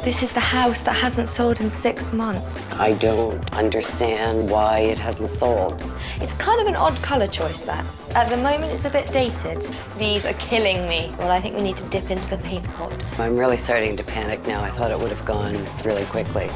This is the house that hasn't sold in 6 months. I don't understand why it hasn't sold. It's kind of an odd colour choice, that. At the moment, it's a bit dated. These are killing me. Well, I think we need to dip into the paint pot. I'm really starting to panic now. I thought it would have gone really quickly.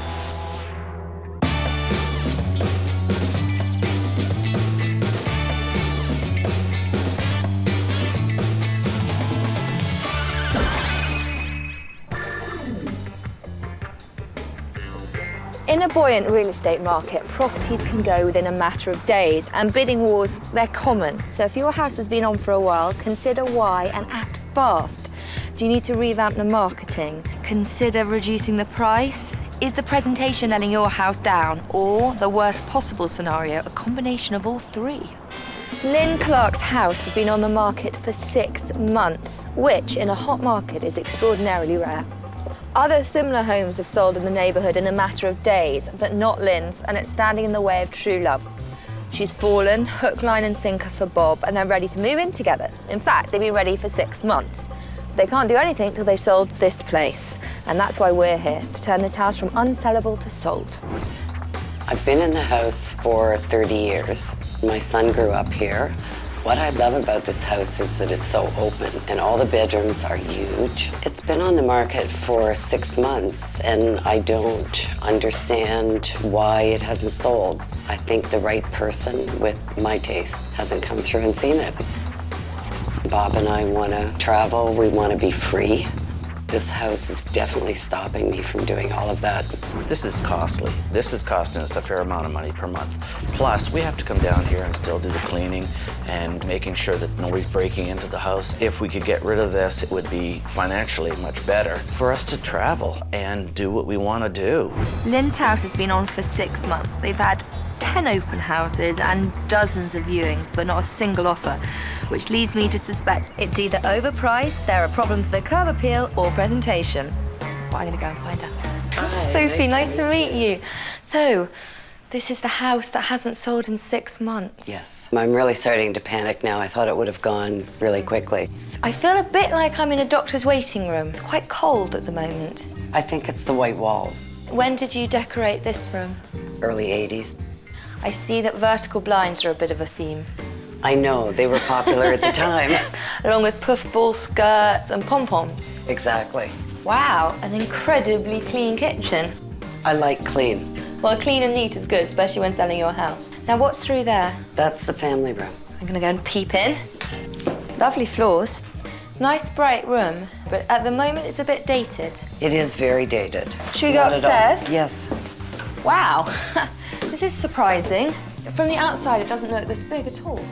In a buoyant real estate market, properties can go within a matter of days, and bidding wars, they're common. So if your house has been on for a while, consider why and act fast. Do you need to revamp the marketing? Consider reducing the price? Is the presentation letting your house down? Or, the worst possible scenario, a combination of all three? Lynn Clark's house has been on the market for 6 months, which in a hot market is extraordinarily rare. Other similar homes have sold in the neighbourhood in a matter of days, but not Lynn's, and it's standing in the way of true love. She's fallen, hook, line and sinker for Bob, and they're ready to move in together. In fact, they've been ready for 6 months. They can't do anything till they've sold this place, and that's why we're here, to turn this house from unsellable to sold. I've been in the house for 30 years. My son grew up here. What I love about this house is that it's so open and all the bedrooms are huge. It's been on the market for 6 months and I don't understand why it hasn't sold. I think the right person with my taste hasn't come through and seen it. Bob and I want to travel, we want to be free. This house is definitely stopping me from doing all of that. This is costly. This is costing us a fair amount of money per month. Plus, we have to come down here and still do the cleaning and making sure that nobody's breaking into the house. If we could get rid of this, it would be financially much better for us to travel and do what we want to do. Lynn's house has been on for 6 months. They've had 10 open houses and dozens of viewings, but not a single offer, which leads me to suspect it's either overpriced, there are problems with the curb appeal, or presentation. But I'm going to go and find out. Hi, Sophie, nice to meet you. So, this is the house that hasn't sold in 6 months. Yes. I'm really starting to panic now. I thought it would have gone really quickly. I feel a bit like I'm in a doctor's waiting room. It's quite cold at the moment. I think it's the white walls. When did you decorate this room? Early 80s. I see that vertical blinds are a bit of a theme. I know, they were popular at the time. Along with puffball skirts and pom-poms. Exactly. Wow, an incredibly clean kitchen. I like clean. Well, clean and neat is good, especially when selling your house. Now, what's through there? That's the family room. I'm gonna go and peep in. Lovely floors. Nice, bright room, but at the moment it's a bit dated. It is very dated. Should we go Not at all. upstairs? Yes. Wow, this is surprising. From the outside, it doesn't look this big at all.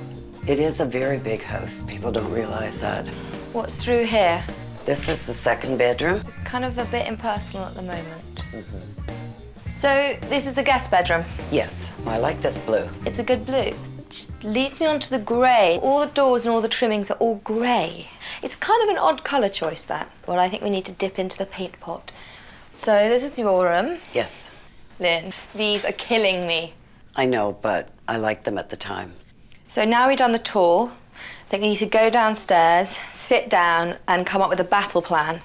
It is a very big house. People don't realize that. What's through here? This is the second bedroom. Kind of a bit impersonal at the moment. So, this is the guest bedroom. Yes, I like this blue. It's a good blue. Which leads me on to the grey. All the doors and all the trimmings are all grey. It's kind of an odd colour choice, that. Well, I think we need to dip into the paint pot. So, this is your room. Yes. Lynn, these are killing me. I know, but I liked them at the time. So now we've done the tour, I think we need to go downstairs, sit down, and come up with a battle plan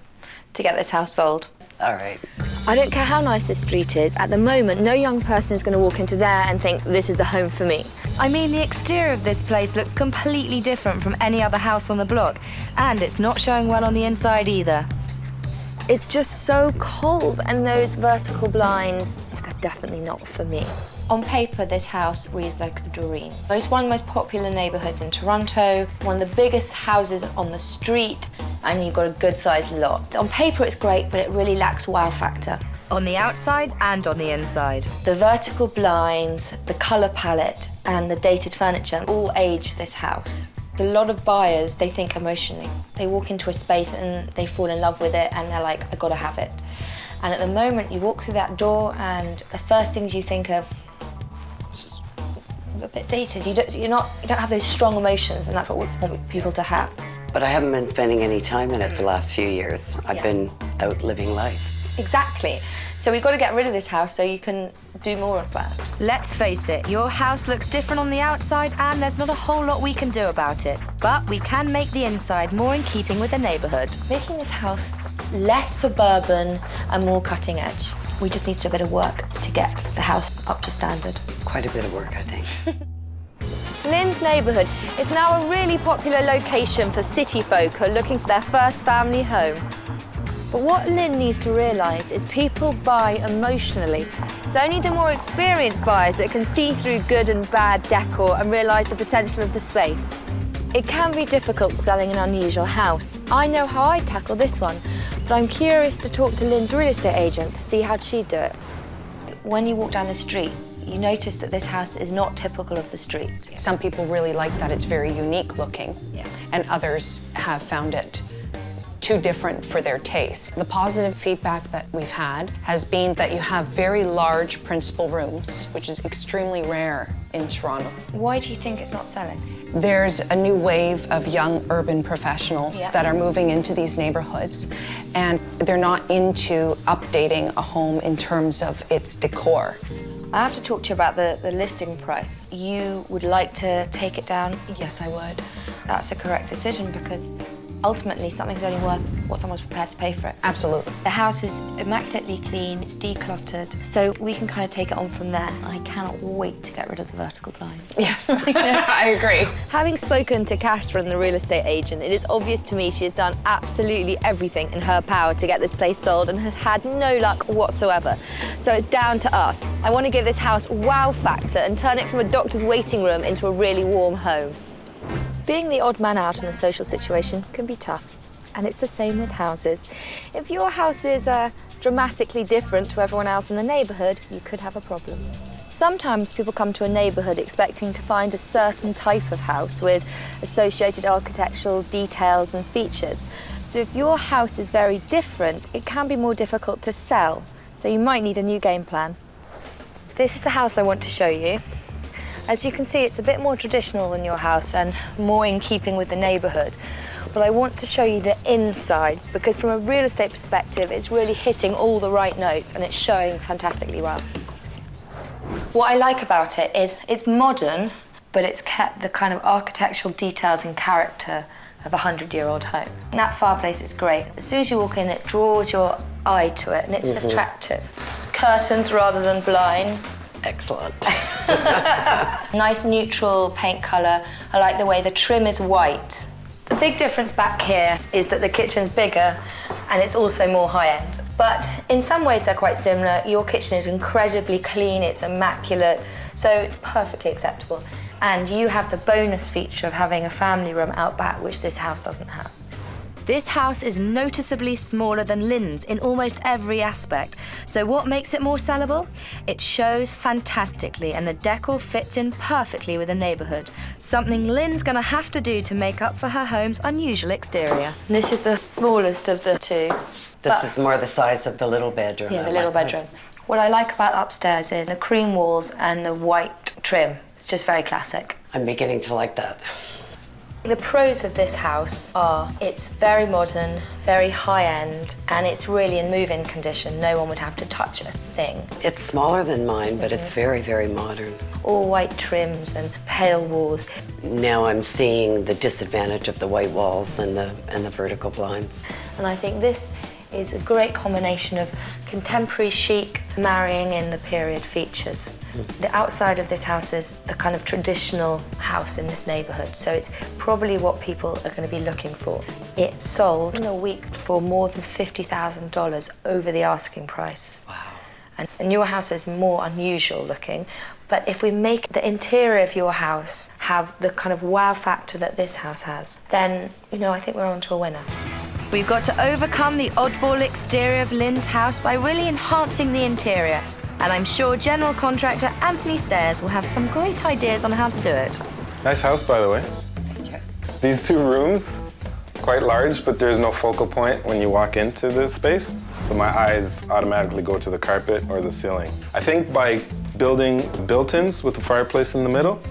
to get this house sold. All right. I don't care how nice this street is. At the moment, no young person is going to walk into there and think, this is the home for me. I mean, the exterior of this place looks completely different from any other house on the block, and it's not showing well on the inside either. It's just so cold, and those vertical blinds are definitely not for me. On paper, this house reads like a dream. It's one of the most popular neighbourhoods in Toronto, one of the biggest houses on the street, and you've got a good-sized lot. On paper, it's great, but it really lacks wow factor. On the outside and on the inside. The vertical blinds, the colour palette, and the dated furniture all age this house. A lot of buyers, they think emotionally. They walk into a space and they fall in love with it, and they're like, I gotta have it. And at the moment, you walk through that door, and the first things you think of, a bit dated. You don't have those strong emotions, and that's what we want people to have. But I haven't been spending any time in it the last few years. I've been out living life. Exactly. So we've got to get rid of this house so you can do more of that. Let's face it, your house looks different on the outside, and there's not a whole lot we can do about it. But we can make the inside more in keeping with the neighbourhood. Making this house less suburban, and more cutting edge. We just need to do a bit of work to get the house up to standard. Quite a bit of work, I think. Lynn's neighbourhood is now a really popular location for city folk who are looking for their first family home. But what Lynn needs to realise is people buy emotionally. It's only the more experienced buyers that can see through good and bad decor and realise the potential of the space. It can be difficult selling an unusual house. I know how I'd tackle this one, but I'm curious to talk to Lynn's real estate agent to see how she'd do it. When you walk down the street, you notice that this house is not typical of the street. Some people really like that it's very unique looking, Yeah. and others have found it too different for their taste. The positive feedback that we've had has been that you have very large principal rooms, which is extremely rare in Toronto. Why do you think it's not selling? There's a new wave of young urban professionals Yeah. that are moving into these neighborhoods, and they're not into updating a home in terms of its decor. I have to talk to you about the listing price. You would like to take it down? Yes, I would. That's a correct decision because ultimately something's only worth what someone's prepared to pay for it. Absolutely. The house is immaculately clean, it's decluttered, so we can kind of take it on from there. I cannot wait to get rid of the vertical blinds. Yes, I agree. Having spoken to Catherine, the real estate agent, it is obvious to me she has done absolutely everything in her power to get this place sold and has had no luck whatsoever. So it's down to us. I want to give this house wow factor and turn it from a doctor's waiting room into a really warm home. Being the odd man out in a social situation can be tough, and it's the same with houses. If your house is dramatically different to everyone else in the neighbourhood, you could have a problem. Sometimes people come to a neighbourhood expecting to find a certain type of house with associated architectural details and features. So if your house is very different, it can be more difficult to sell. So you might need a new game plan. This is the house I want to show you. As you can see, it's a bit more traditional than your house and more in keeping with the neighbourhood. But I want to show you the inside because from a real estate perspective, it's really hitting all the right notes and it's showing fantastically well. What I like about it is it's modern, but it's kept the kind of architectural details and character of a 100-year-old home. And that fireplace is great. As soon as you walk in, it draws your eye to it and it's attractive. Curtains rather than blinds. Excellent. Nice neutral paint colour. I like the way the trim is white. The big difference back here is that the kitchen's bigger and it's also more high-end. But in some ways they're quite similar. Your kitchen is incredibly clean, it's immaculate, so it's perfectly acceptable. And you have the bonus feature of having a family room out back, which this house doesn't have. This house is noticeably smaller than Lynn's in almost every aspect. So what makes it more sellable? It shows fantastically and the decor fits in perfectly with the neighbourhood. Something Lynn's gonna have to do to make up for her home's unusual exterior. And this is the smallest of the two. This is more the size of the little bedroom. Yeah, the little bedroom. What I like about upstairs is the cream walls and the white trim. It's just very classic. I'm beginning to like that. The pros of this house are it's very modern, very high-end, and it's really in move-in condition. No one would have to touch a thing. It's smaller than mine, but it's very, very modern. All white trims and pale walls. Now I'm seeing the disadvantage of the white walls and the vertical blinds. And I think this is a great combination of contemporary chic marrying in the period features. The outside of this house is the kind of traditional house in this neighbourhood, so it's probably what people are going to be looking for. It sold in a week for more than $50,000 over the asking price. Wow. And your house is more unusual looking, but if we make the interior of your house have the kind of wow factor that this house has, then, I think we're on to a winner. We've got to overcome the oddball exterior of Lynn's house by really enhancing the interior. And I'm sure general contractor Anthony Sayers will have some great ideas on how to do it. Nice house, by the way. Thank you. These two rooms, quite large, but there's no focal point when you walk into this space. So my eyes automatically go to the carpet or the ceiling. I think by building built-ins with the fireplace in the middle,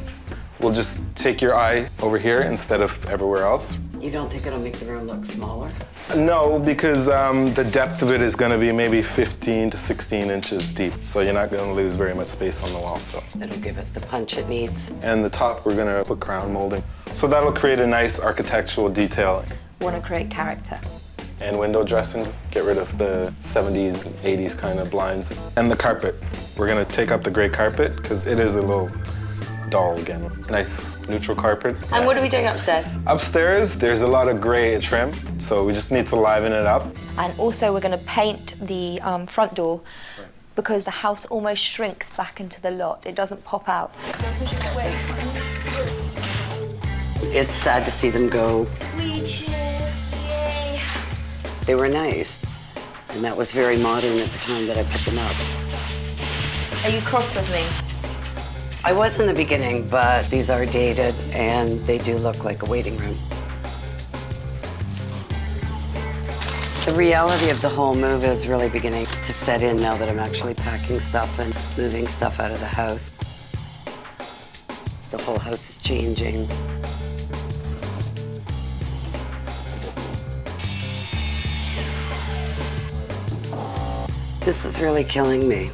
we'll just take your eye over here instead of everywhere else. You don't think it'll make the room look smaller? No, because the depth of it is going to be maybe 15 to 16 inches deep. So you're not going to lose very much space on the wall. So. It'll give it the punch it needs. And the top, we're going to put crown molding. So that'll create a nice architectural detail. Want to create character. and window dressings. Get rid of the 70s, 80s kind of blinds. And the carpet. We're gonna take up the gray carpet because it is a little dull again. Nice neutral carpet. And what are we doing upstairs? Upstairs, there's a lot of gray trim, so we just need to liven it up. And also we're going to paint the front door because the house almost shrinks back into the lot. It doesn't pop out. It's sad to see them go. Reaches, yay. They were nice, and that was very modern at the time that I put them up. Are you cross with me? I was in the beginning, but these are dated, and they do look like a waiting room. The reality of the whole move is really beginning to set in now that I'm actually packing stuff and moving stuff out of the house. The whole house is changing. This is really killing me.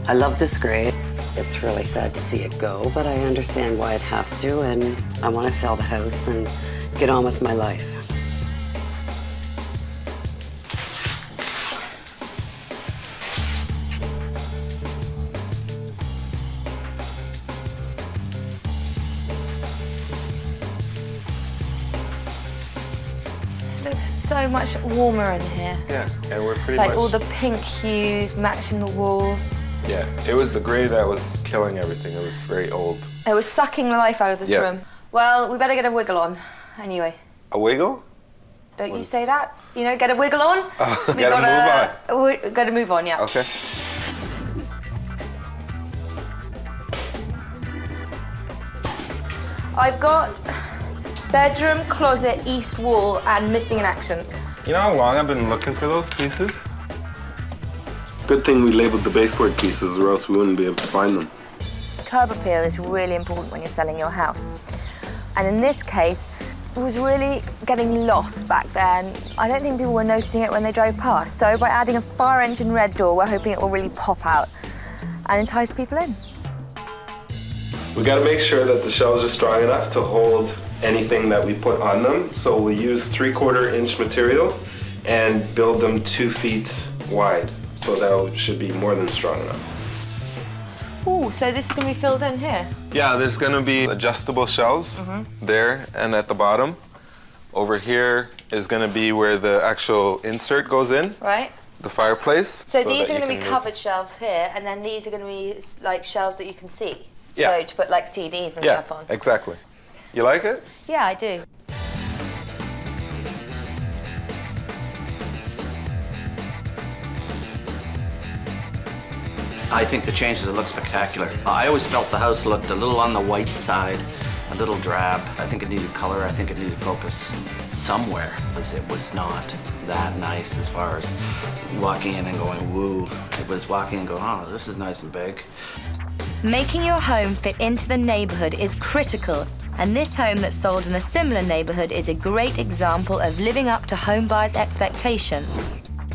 I love this gray. It's really sad to see it go, but I understand why it has to, and I want to sell the house and get on with my life. It looks so much warmer in here. Yeah, and we're pretty Like much... all the pink hues matching the walls. Yeah, it was the gray that was killing everything. It was very old. It was sucking the life out of this Yeah. room. Well, we better get a wiggle on. Anyway, A wiggle? don't you say that? You know, get a wiggle on. Oh, gotta move on. Gotta move on, yeah. Okay. I've got bedroom, closet, east wall, and missing in action. You know how long I've been looking for those pieces? Good thing we labeled the baseboard pieces, or else we wouldn't be able to find them. Curb appeal is really important when you're selling your house. And in this case, it was really getting lost back then. I don't think people were noticing it when they drove past. So by adding a fire engine red door, we're hoping it will really pop out and entice people in. We gotta make sure that the shelves are strong enough to hold anything that we put on them. So we use 3/4 inch material and build them 2 feet wide. So that should be more than strong enough. Ooh, so this is gonna be filled in here? Yeah, there's gonna be adjustable shelves there and at the bottom. Over here is gonna be where the actual insert goes in, Right. the fireplace. So that these are you going to can be move. covered shelves here, and then these are going to be like shelves that you can see. Yeah. So to put like CDs and Yeah, stuff on. exactly. You like it? Yeah, I do. I think the changes look spectacular. I always felt the house looked a little on the white side, a little drab. I think it needed color. I think it needed focus somewhere, because it was not that nice as far as walking in and going, woo. It was walking and going, oh, this is nice and big. Making your home fit into the neighborhood is critical, and this home that's sold in a similar neighborhood is a great example of living up to home buyers' expectations.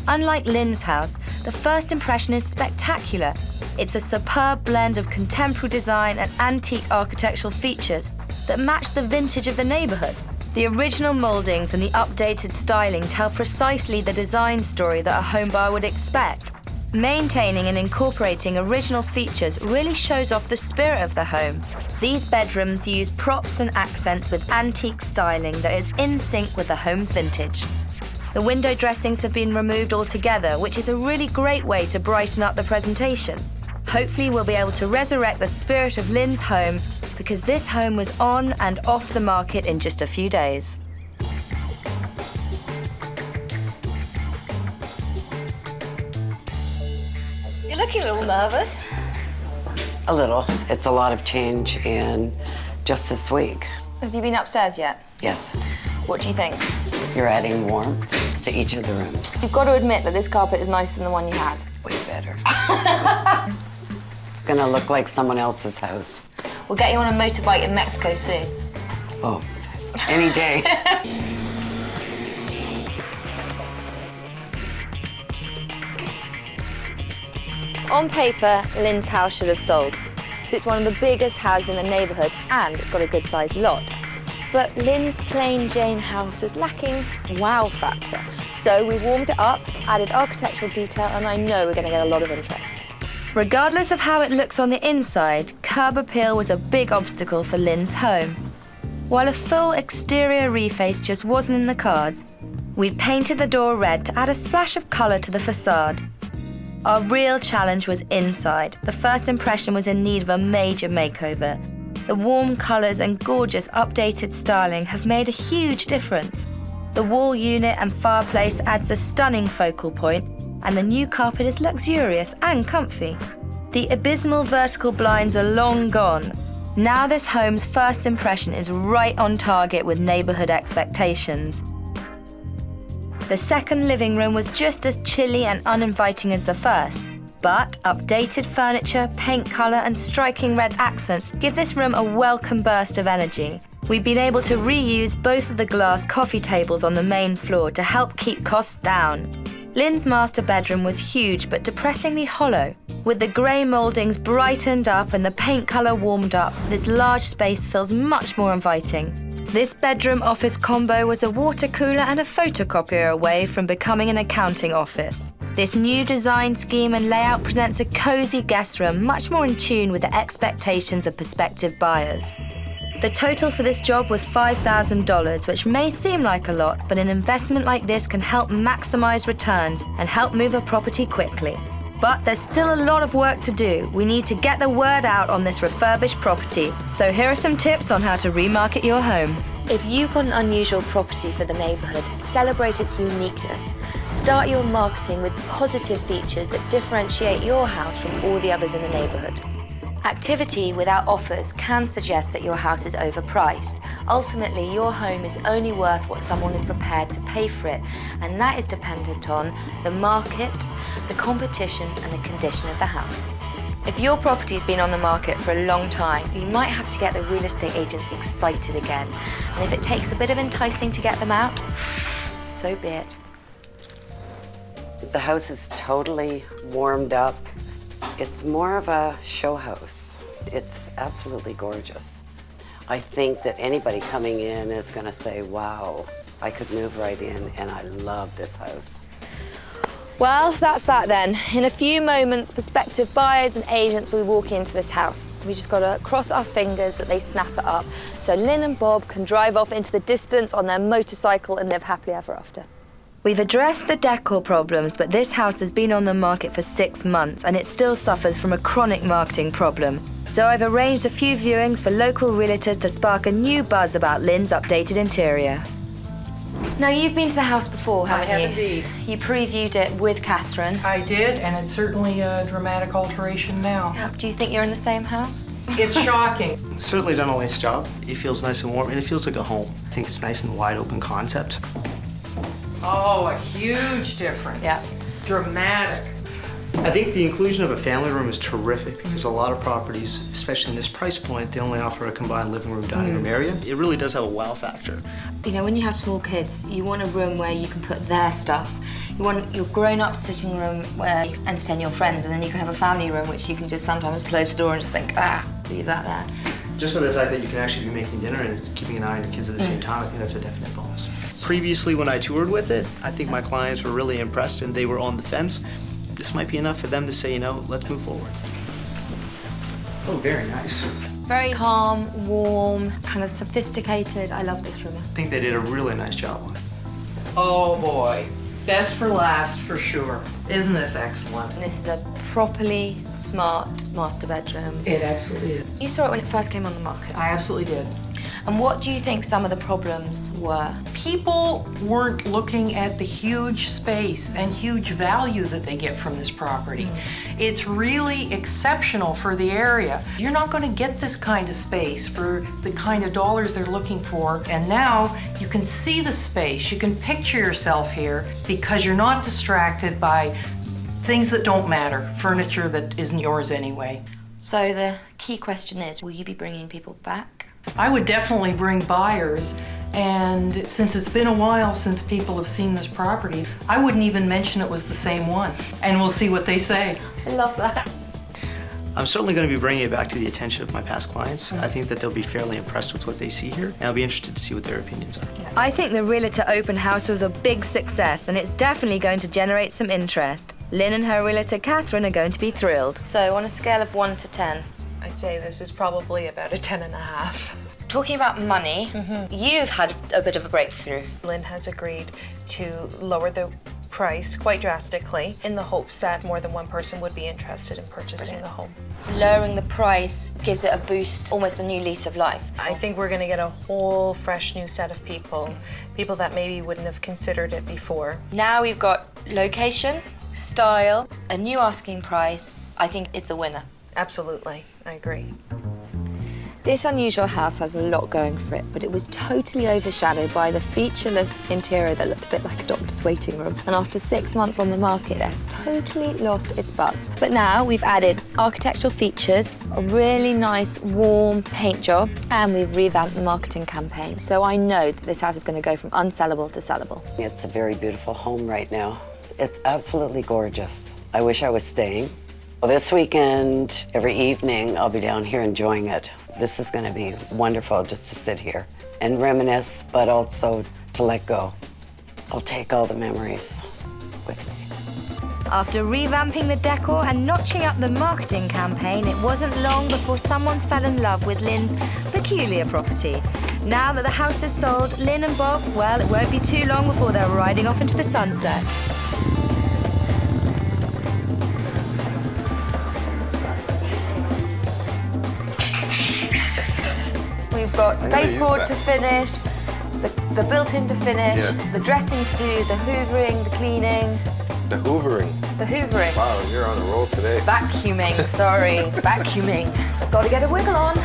Unlike Lynn's house, the first impression is spectacular. It's a superb blend of contemporary design and antique architectural features that match the vintage of the neighborhood. The original moldings and the updated styling tell precisely the design story that a home buyer would expect. Maintaining and incorporating original features really shows off the spirit of the home. These bedrooms use props and accents with antique styling that is in sync with the home's vintage. The window dressings have been removed altogether, which is a really great way to brighten up the presentation. Hopefully we'll be able to resurrect the spirit of Lynn's home, because this home was on and off the market in just a few days. You're looking a little nervous. A little. It's a lot of change, and just this week. Have you been upstairs yet? Yes, What do you think? you're adding warmth to each of the rooms. You've got to admit that this carpet is nicer than the one you had. Way better. It's gonna look like someone else's house. We'll get you on a motorbike in Mexico soon. Oh, any day. On paper, Lynn's house should have sold. So it's one of the biggest houses in the neighborhood, and it's got a good sized lot. But Lynn's plain Jane house was lacking wow factor. So we warmed it up, added architectural detail, and I know we're going to get a lot of interest. Regardless of how it looks on the inside, curb appeal was a big obstacle for Lynn's home. While a full exterior reface just wasn't in the cards, we've painted the door red to add a splash of colour to the facade. Our real challenge was inside. The first impression was in need of a major makeover. The warm colours and gorgeous updated styling have made a huge difference. The wall unit and fireplace adds a stunning focal point, and the new carpet is luxurious and comfy. The abysmal vertical blinds are long gone. Now this home's first impression is right on target with neighbourhood expectations. The second living room was just as chilly and uninviting as the first, but updated furniture, paint colour and striking red accents give this room a welcome burst of energy. We've been able to reuse both of the glass coffee tables on the main floor to help keep costs down. Lynn's master bedroom was huge but depressingly hollow. With the grey mouldings brightened up and the paint colour warmed up, this large space feels much more inviting. This bedroom office combo was a water cooler and a photocopier away from becoming an accounting office. This new design scheme and layout presents a cosy guest room much more in tune with the expectations of prospective buyers. The total for this job was $5,000, which may seem like a lot, but an investment like this can help maximize returns and help move a property quickly. But there's still a lot of work to do. We need to get the word out on this refurbished property. So here are some tips on how to remarket your home. If you've got an unusual property for the neighbourhood, celebrate its uniqueness. Start your marketing with positive features that differentiate your house from all the others in the neighbourhood. Activity without offers can suggest that your house is overpriced. Ultimately, your home is only worth what someone is prepared to pay for it, and that is dependent on the market, the competition, and the condition of the house. If your property's been on the market for a long time, you might have to get the real estate agents excited again. And if it takes a bit of enticing to get them out, so be it. The house is totally warmed up. It's more of a show house. It's absolutely gorgeous. I think that anybody coming in is going to say, wow, I could move right in and I love this house. Well, that's that then. In a few moments, prospective buyers and agents will be walking into this house. We just got to cross our fingers that they snap it up so Lynn and Bob can drive off into the distance on their motorcycle and live happily ever after. We've addressed the decor problems, but this house has been on the market for 6 months and it still suffers from a chronic marketing problem. So I've arranged a few viewings for local realtors to spark a new buzz about Lynn's updated interior. Now, you've been to the house before, haven't you? I have indeed. You previewed it with Catherine. I did, and it's certainly a dramatic alteration now. Do you think you're in the same house? It's shocking. Certainly done a nice job. It feels nice and warm, and it feels like a home. I think it's nice and wide open concept. Oh, a huge difference. Yeah. Dramatic. I think the inclusion of a family room is terrific because a lot of properties, especially in this price point, they only offer a combined living room, dining room area. It really does have a wow factor. You know, when you have small kids, you want a room where you can put their stuff. You want your grown-up sitting room where you can entertain your friends, and then you can have a family room which you can just sometimes close the door and just think, leave that there. Just for the fact that you can actually be making dinner and keeping an eye on your kids at the same time, I think that's a definite bonus. Previously, when I toured with it, I think my clients were really impressed and they were on the fence. This might be enough for them to say, you know, let's move forward. Oh, very nice. Very calm, warm, kind of sophisticated. I love this room. I think they did a really nice job on it. Oh boy. Best for last, for sure. Isn't this excellent? And this is a properly smart master bedroom. It absolutely is. You saw it when it first came on the market. I absolutely did. And what do you think some of the problems were? People weren't looking at the huge space and huge value that they get from this property. It's really exceptional for the area. You're not going to get this kind of space for the kind of dollars they're looking for. And now you can see the space. You can picture yourself here because you're not distracted by things that don't matter, furniture that isn't yours anyway. So the key question is, will you be bringing people back? I would definitely bring buyers, and since it's been a while since people have seen this property, I wouldn't even mention it was the same one, and we'll see what they say. I love that. I'm certainly going to be bringing it back to the attention of my past clients. I think that they'll be fairly impressed with what they see here, and I'll be interested to see what their opinions are. I think the Realtor open house was a big success, and it's definitely going to generate some interest. Lynn and her Realtor Catherine are going to be thrilled. So on a scale of 1 to 10? I'd say this is probably about a 10.5. Talking about money, you've had a bit of a breakthrough. Lynn has agreed to lower the price quite drastically in the hopes that more than one person would be interested in purchasing the home. Lowering the price gives it a boost, almost a new lease of life. I think we're going to get a whole fresh new set of people that maybe wouldn't have considered it before. Now we've got location, style, a new asking price. I think it's a winner. Absolutely, I agree. This unusual house has a lot going for it, but it was totally overshadowed by the featureless interior that looked a bit like a doctor's waiting room. And after 6 months on the market, it totally lost its buzz. But now we've added architectural features, a really nice warm paint job, and we've revamped the marketing campaign. So I know that this house is going to go from unsellable to sellable. It's a very beautiful home right now. It's absolutely gorgeous. I wish I was staying. Well, this weekend, every evening, I'll be down here enjoying it. This is going to be wonderful just to sit here and reminisce, but also to let go. I'll take all the memories with me. After revamping the decor and notching up the marketing campaign, it wasn't long before someone fell in love with Lynn's peculiar property. Now that the house is sold, Lynn and Bob, well, it won't be too long before they're riding off into the sunset. We've got baseboard to finish, the built-in to finish, the dressing to do, the hoovering, the cleaning. The hoovering. The hoovering. Wow, you're on a roll today. Vacuuming, sorry, vacuuming. Got to get a wiggle on.